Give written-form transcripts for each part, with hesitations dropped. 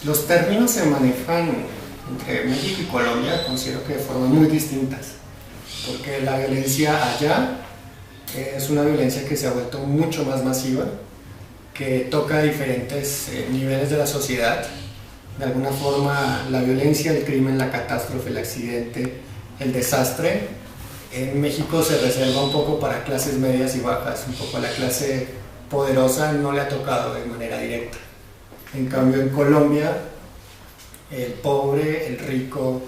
Los términos se manejan entre México y Colombia, considero que de formas muy distintas, porque la violencia allá es una violencia que se ha vuelto mucho más masiva, que toca diferentes niveles de la sociedad. De alguna forma, la violencia, el crimen, la catástrofe, el accidente, el desastre, en México se reserva un poco para clases medias y bajas, un poco a la clase poderosa no le ha tocado de manera directa. En cambio, en Colombia, el pobre, el rico,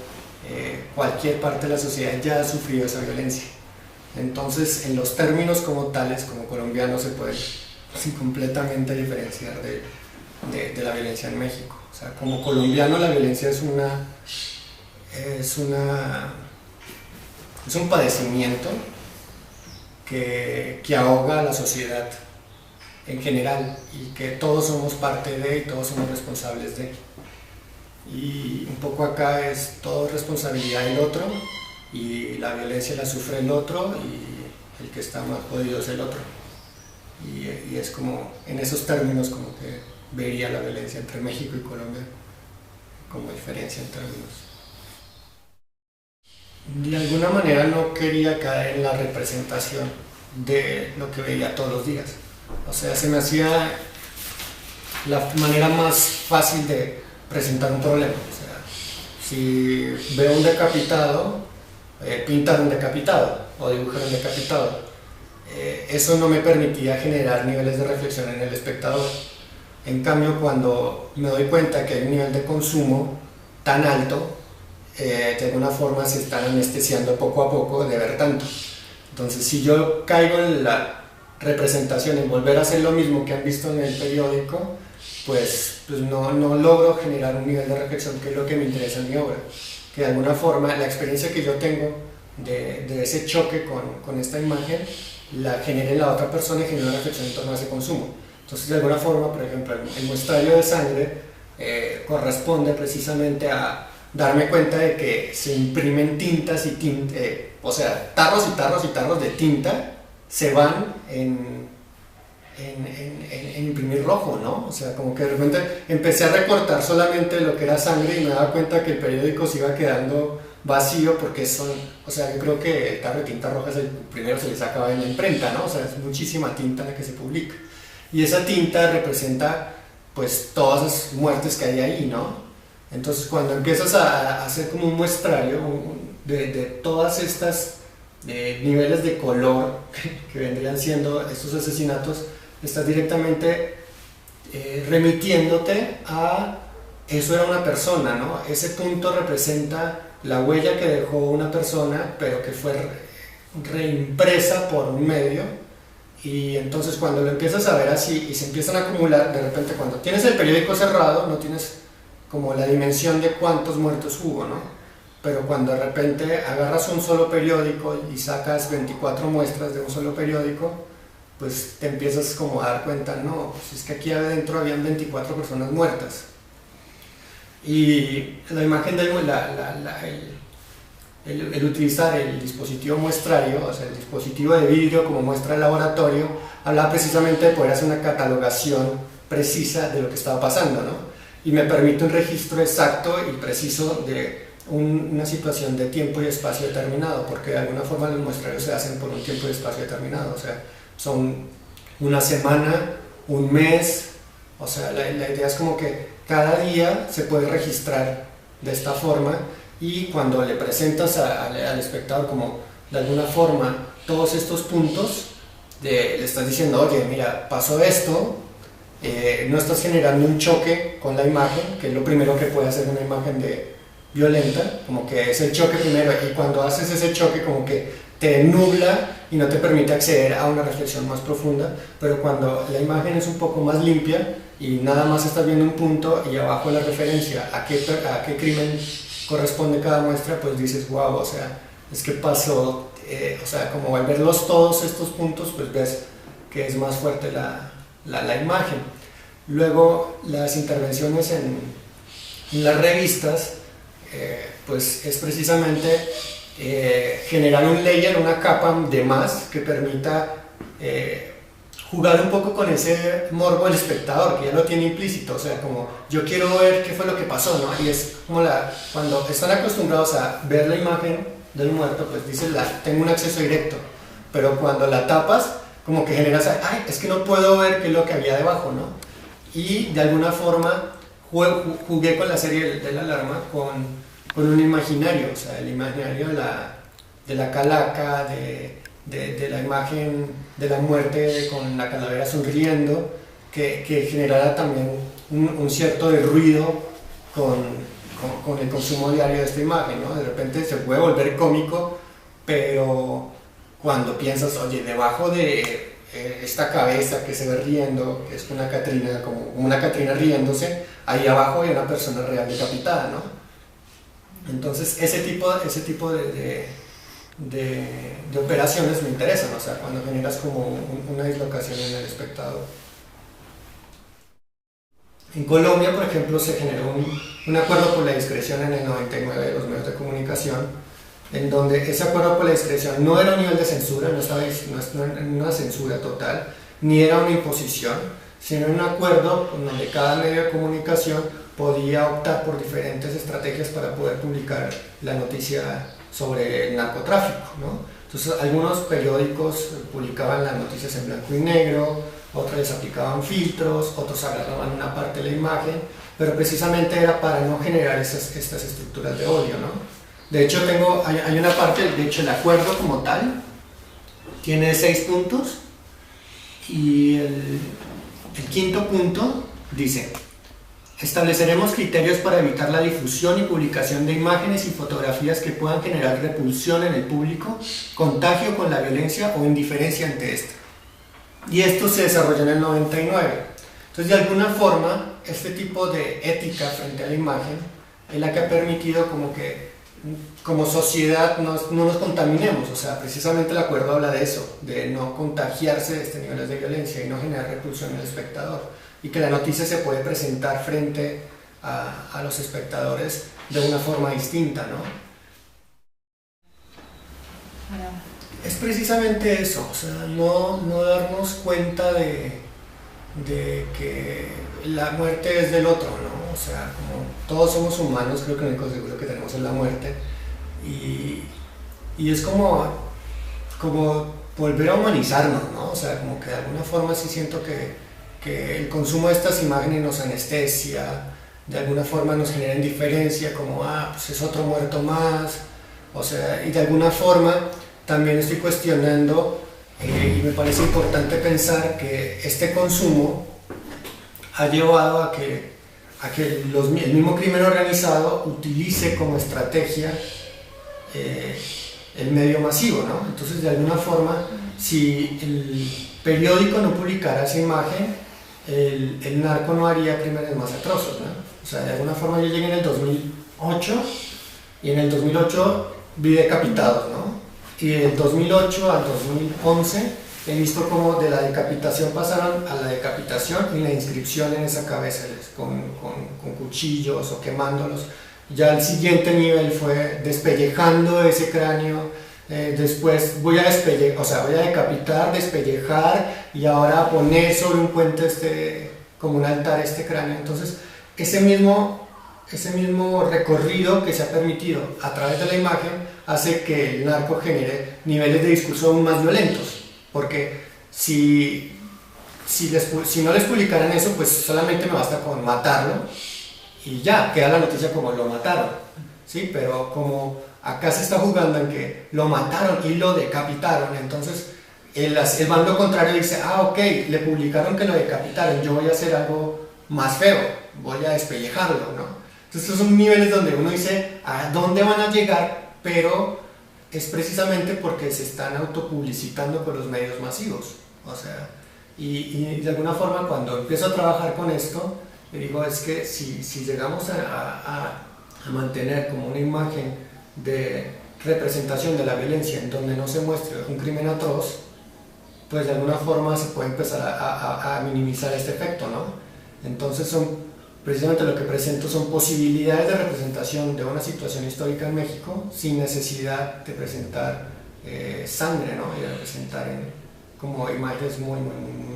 cualquier parte de la sociedad ya ha sufrido esa violencia. Entonces, en los términos como tales, como colombiano, se puede completamente diferenciar de la violencia en México. O sea, como colombiano la violencia es un padecimiento que ahoga a la sociedad en general y que todos somos parte de y todos somos responsables de. Y un poco acá es todo responsabilidad del otro y la violencia la sufre el otro y el que está más jodido es el otro. Y es como, en esos términos, como que vería la violencia entre México y Colombia como diferencia en términos. De alguna manera no quería caer en la representación de lo que veía todos los días. O sea, se me hacía la manera más fácil de presentar un problema. O sea, si veo un decapitado, pintar un decapitado o dibujar un decapitado. Eso no me permitía generar niveles de reflexión en el espectador. En cambio, cuando me doy cuenta que hay un nivel de consumo tan alto, de alguna forma se están anestesiando poco a poco de ver tanto. Entonces, si yo caigo en la representación, en volver a hacer lo mismo que han visto en el periódico, pues no logro generar un nivel de reflexión, que es lo que me interesa en mi obra. Que de alguna forma la experiencia que yo tengo de ese choque con esta imagen la genere en la otra persona y genere una reflexión en torno a ese consumo. Entonces, de alguna forma, por ejemplo, el muestrario de sangre corresponde precisamente a darme cuenta de que se imprimen tintas y o sea, tarros y tarros y tarros de tinta se van en imprimir rojo, ¿no? O sea, como que de repente empecé a recortar solamente lo que era sangre y me daba cuenta que el periódico se iba quedando vacío porque o sea, yo creo que el tarro de tinta roja es el primero que se le sacaba en la imprenta, ¿no? O sea, es muchísima tinta la que se publica. Y esa tinta representa, pues, todas las muertes que hay ahí, ¿no? Entonces, cuando empiezas a hacer como un muestrario de todas estas niveles de color que vendrían siendo estos asesinatos, estás directamente remitiéndote a eso era una persona, ¿no? Ese punto representa la huella que dejó una persona, pero que fue reimpresa por un medio. Y entonces cuando lo empiezas a ver así y se empiezan a acumular, de repente cuando tienes el periódico cerrado no tienes como la dimensión de cuántos muertos hubo, ¿no? Pero cuando de repente agarras un solo periódico y sacas 24 muestras de un solo periódico, pues te empiezas como a dar cuenta, no, pues es que aquí adentro habían 24 personas muertas. Y la imagen del el utilizar el dispositivo muestrario, o sea, el dispositivo de vidrio como muestra de laboratorio, habla precisamente de poder hacer una catalogación precisa de lo que estaba pasando, ¿no? Y me permite un registro exacto y preciso de una situación de tiempo y espacio determinado, porque de alguna forma los muestrarios se hacen por un tiempo y espacio determinado, o sea, son una semana, un mes, o sea, la idea es como que cada día se puede registrar de esta forma. Y cuando le presentas al espectador como de alguna forma todos estos puntos, le estás diciendo, oye, mira, pasó esto, no estás generando un choque con la imagen, que es lo primero que puede hacer una imagen violenta, como que es el choque primero, y cuando haces ese choque como que te nubla y no te permite acceder a una reflexión más profunda, pero cuando la imagen es un poco más limpia y nada más estás viendo un punto y abajo la referencia a qué crimen corresponde cada muestra, pues dices, wow, o sea, es que pasó, o sea, como al verlos todos estos puntos, pues ves que es más fuerte la imagen. Luego, las intervenciones en las revistas, pues es precisamente generar un layer, una capa de más que permita jugar un poco con ese morbo del espectador, que ya lo tiene implícito, o sea, como yo quiero ver qué fue lo que pasó, ¿no? Y es como cuando están acostumbrados a ver la imagen del muerto, pues dices, tengo un acceso directo, pero cuando la tapas, como que generas, ay, es que no puedo ver qué es lo que había debajo, ¿no? Y de alguna forma jugué con la serie de la alarma con un imaginario, o sea, el imaginario de la calaca, de la imagen de la muerte con la calavera sonriendo, que generara también un cierto de ruido con el consumo diario de esta imagen, ¿no? De repente se puede volver cómico, pero cuando piensas, oye, debajo de esta cabeza que se ve riendo, que es una Catrina, como una Catrina riéndose, ahí abajo hay una persona real decapitada, ¿no? Entonces ese tipo de operaciones me interesan, o sea, cuando generas como una dislocación en el espectador. En Colombia, por ejemplo, se generó un acuerdo por la discreción en el 99 de los medios de comunicación, en donde ese acuerdo por la discreción no era un nivel de censura, no estaba en una censura total, ni era una imposición, sino un acuerdo en donde cada medio de comunicación podía optar por diferentes estrategias para poder publicar la noticia sobre el narcotráfico, ¿no? Entonces algunos periódicos publicaban las noticias en blanco y negro, otros les aplicaban filtros, otros agarraban una parte de la imagen, pero precisamente era para no generar estas estructuras de odio, ¿no? De hecho hay una parte, de hecho el acuerdo como tal tiene 6 puntos y el quinto punto dice: estableceremos criterios para evitar la difusión y publicación de imágenes y fotografías que puedan generar repulsión en el público, contagio con la violencia o indiferencia ante esta. Y esto se desarrolló en el 99. Entonces, de alguna forma, este tipo de ética frente a la imagen es la que ha permitido como que como sociedad no nos contaminemos, o sea, precisamente el acuerdo habla de eso, de no contagiarse de este nivel de violencia y no generar repulsión en el espectador, y que la noticia se puede presentar frente a los espectadores de una forma distinta, ¿no? Es precisamente eso, o sea, no darnos cuenta de que la muerte es del otro, ¿no? O sea, como todos somos humanos, creo que el único seguro que tenemos es la muerte, y es como volver a humanizarnos, ¿no? O sea, como que de alguna forma sí siento que el consumo de estas imágenes nos anestesia, de alguna forma nos genera indiferencia, como, pues es otro muerto más, o sea, y de alguna forma también estoy cuestionando, y me parece importante pensar que este consumo ha llevado a que el mismo crimen organizado utilice como estrategia el medio masivo, ¿no? Entonces, de alguna forma, si el periódico no publicara esa imagen, el narco no haría crímenes más atroces, ¿no? O sea, de alguna forma yo llegué en el 2008 y en el 2008 vi decapitados, ¿no? Y del 2008 al 2011 he visto cómo de la decapitación pasaron a la decapitación y la inscripción en esa cabeza con cuchillos o quemándolos. Ya el siguiente nivel fue despellejando ese cráneo, después voy a decapitar, despellejar y ahora poner sobre un puente como un altar este cráneo. Entonces ese mismo recorrido que se ha permitido a través de la imagen hace que el narco genere niveles de discurso aún más violentos, porque si no les publicaran eso, pues solamente me basta con matarlo y ya, queda la noticia como lo mataron, ¿sí? Pero como acá se está jugando en que lo mataron y lo decapitaron, entonces el bando contrario dice, ok, le publicaron que lo decapitaron, yo voy a hacer algo más feo, voy a despellejarlo, ¿no? Entonces estos son niveles donde uno dice, ¿a dónde van a llegar? Pero es precisamente porque se están autopublicitando por los medios masivos, o sea, y de alguna forma cuando empiezo a trabajar con esto, digo, es que si llegamos a mantener como una imagen de representación de la violencia en donde no se muestre un crimen atroz, pues de alguna forma se puede empezar a minimizar este efecto, ¿no? Entonces precisamente lo que presento son posibilidades de representación de una situación histórica en México sin necesidad de presentar sangre, ¿no? Y de representar como imágenes muy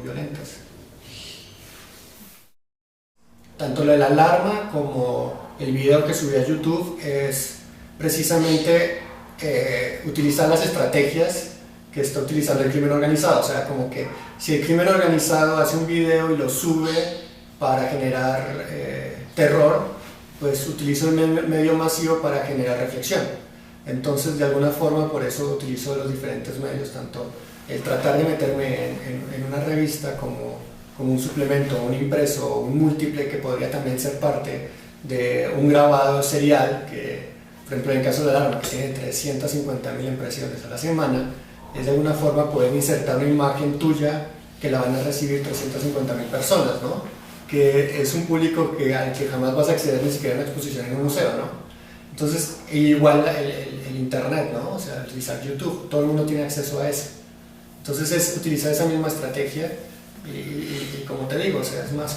violentas. Tanto la de la alarma como el video que subí a YouTube es precisamente utilizar las estrategias que está utilizando el crimen organizado. O sea, como que si el crimen organizado hace un video y lo sube para generar terror, pues utilizo el medio masivo para generar reflexión. Entonces, de alguna forma, por eso utilizo los diferentes medios, tanto el tratar de meterme en una revista como un suplemento, un impreso o un múltiple que podría también ser parte de un grabado serial que, por ejemplo, en el caso de la alarma, que tiene 350.000 impresiones a la semana, es de alguna forma poder insertar una imagen tuya que la van a recibir 350.000 personas, ¿no? Que es un público al que jamás vas a acceder ni siquiera a una exposición en un museo, ¿no? Entonces, igual el internet, ¿no? O sea, utilizar YouTube, todo el mundo tiene acceso a eso. Entonces es utilizar esa misma estrategia y como te digo, o sea, es más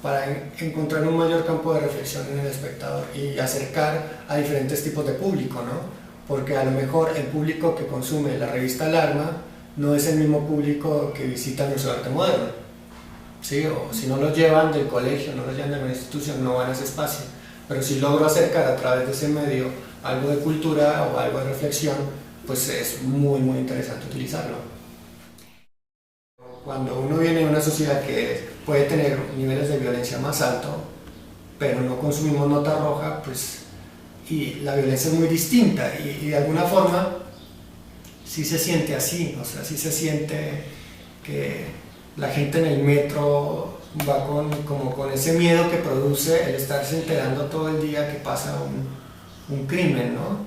para encontrar un mayor campo de reflexión en el espectador y acercar a diferentes tipos de público, ¿no? Porque a lo mejor el público que consume la revista Alarma no es el mismo público que visita el Museo de Arte Moderno, ¿sí? O si no lo llevan del colegio, no lo llevan de una institución, no van a ese espacio. Pero si logro acercar a través de ese medio algo de cultura o algo de reflexión, pues es muy interesante utilizarlo. Cuando uno viene de una sociedad que puede tener niveles de violencia más altos, pero no consumimos nota roja, pues y la violencia es muy distinta y de alguna forma sí se siente así, o sea, sí se siente que la gente en el metro va como con ese miedo que produce el estarse enterando todo el día que pasa un crimen, ¿no?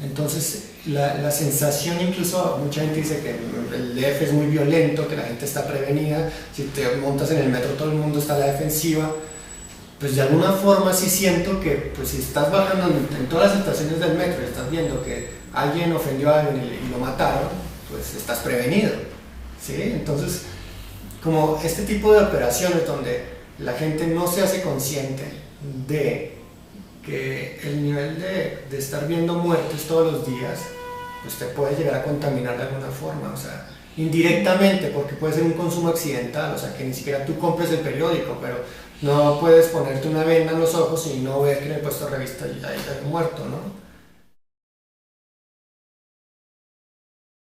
Entonces la sensación, incluso mucha gente dice que el DF es muy violento, que la gente está prevenida, si te montas en el metro todo el mundo está a la defensiva. Pues de alguna forma sí siento que pues, si estás bajando en todas las estaciones del metro y estás viendo que alguien ofendió a alguien y lo mataron, pues estás prevenido, ¿sí? Entonces, como este tipo de operaciones donde la gente no se hace consciente de que el nivel de estar viendo muertes todos los días, pues te puede llegar a contaminar de alguna forma, o sea, indirectamente, porque puede ser un consumo accidental, o sea, que ni siquiera tú compres el periódico, pero no puedes ponerte una venda en los ojos y no ver que en el puesto de revista hay muerto, ¿no?